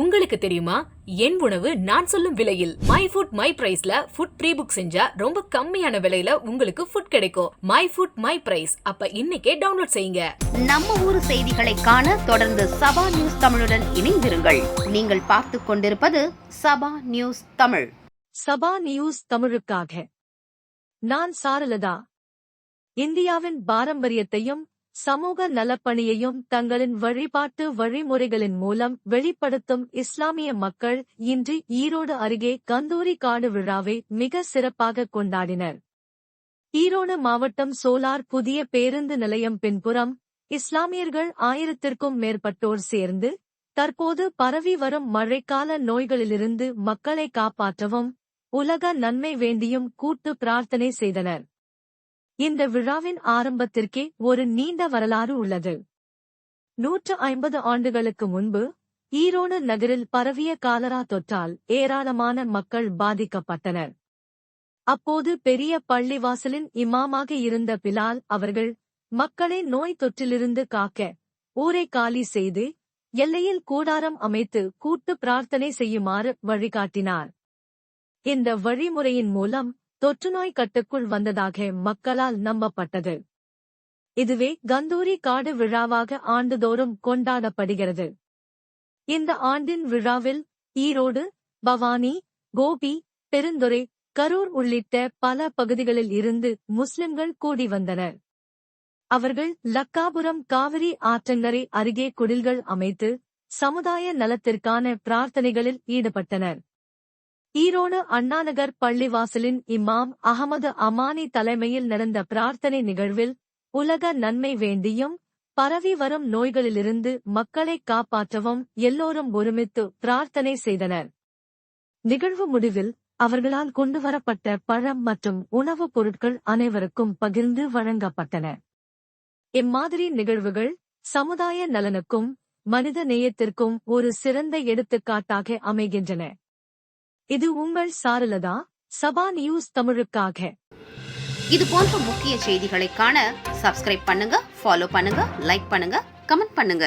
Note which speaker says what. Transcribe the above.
Speaker 1: உங்களுக்கு தெரியுமா, என் உணவு நான் சொல்லும் விலையில். மை ஃபுட் மை பிரைஸ்ல ஃபுட் ப்ரீ புக் செஞ்சா ரொம்ப கம்மியான விலையில உங்களுக்கு ஃபுட் கிடைக்கும். My food my price. அப்ப இன்னைக்கே டவுன்லோட் செய்யுங்க.
Speaker 2: நம்ம ஊர் செய்திகளை காண தொடர்ந்து சபா நியூஸ் தமிழுடன் இணைந்திருங்கள். நீங்கள் பார்த்து கொண்டிருப்பது சபா நியூஸ் தமிழ்.
Speaker 3: சபா நியூஸ் தமிழுக்காக நான் சாரலதா. இந்தியாவின் பாரம்பரியத்தையும் சமூக நலப்பணியையும் தங்களின் வழிபாட்டு வழிமுறைகளின் மூலம் வெளிப்படுத்தும் இஸ்லாமிய மக்கள் இன்று ஈரோடு அருகே கந்தூரி காடு விழாவை மிக சிறப்பாக கொண்டாடினர். ஈரோடு மாவட்டம் சோலார் புதிய பேருந்து நிலையம் பின்புறம் இஸ்லாமியர்கள் 1000க்கும் மேற்பட்டோர் சேர்ந்து தற்போது பரவி வரும் மழைக்கால நோய்களிலிருந்து மக்களை காப்பாற்றவும் உலக நன்மை வேண்டியும் கூட்டு பிரார்த்தனை செய்தனர். இந்த விழாவின் ஆரம்பத்திற்கே ஒரு நீண்ட வரலாறு உள்ளது. 150 ஆண்டுகளுக்கு முன்பு ஈரோடு நகரில் பரவிய காலரா தொற்றால் ஏராளமான மக்கள் பாதிக்கப்பட்டனர். அப்போது பெரிய பள்ளிவாசலின் இமாமாக இருந்த பிலால் அவர்கள் மக்களை நோய் தொற்றிலிருந்து காக்க ஊரை காலி செய்து எல்லையில் கூடாரம் அமைத்து கூட்டு பிரார்த்தனை செய்யுமாறு வழிகாட்டினார். இந்த வழிமுறையின் மூலம் தொற்றுநோய் கட்டுக்குள் வந்ததாக மக்களால் நம்பப்பட்டது. இதுவே கந்தூரி காடு விழாவாக ஆண்டுதோறும் கொண்டாடப்படுகிறது. இந்த ஆண்டின் விழாவில் ஈரோடு, பவானி, கோபி, பெருந்துறை, கரூர் உள்ளிட்ட பல பகுதிகளில் இருந்து முஸ்லிம்கள் கூடி வந்தனர். அவர்கள் லக்காபுரம் காவிரி ஆற்றங்கரை அருகே குடில்கள் அமைத்து சமுதாய நலத்திற்கான பிரார்த்தனைகளில் ஈடுபட்டனர். ஈரோடு அண்ணாநகர் பள்ளிவாசலின் இமாம் அகமது அமானி தலைமையில் நடந்த பிரார்த்தனை நிகழ்வில் உலக நன்மை வேண்டியும் பரவி வரும் நோய்களிலிருந்து மக்களை காப்பாற்றவும் எல்லோரும் ஒருமித்து பிரார்த்தனை செய்தனர். நிகழ்வு முடிவில் அவர்களால் கொண்டுவரப்பட்ட பழம் மற்றும் உணவுப் பொருட்கள் அனைவருக்கும் பகிர்ந்து வழங்கப்பட்டன. இம்மாதிரி நிகழ்வுகள் சமுதாய நலனுக்கும் மனித நேயத்திற்கும் ஒரு சிறந்த எடுத்துக்காட்டாக அமைகின்றன. இது உங்கள் சாரலதா, சபா நியூஸ் தமிழுக்காக.
Speaker 2: இது போன்ற முக்கிய செய்திகளை காண சப்ஸ்கிரைப் பண்ணுங்க, ஃபாலோ பண்ணுங்க, லைக் பண்ணுங்க, கமெண்ட் பண்ணுங்க.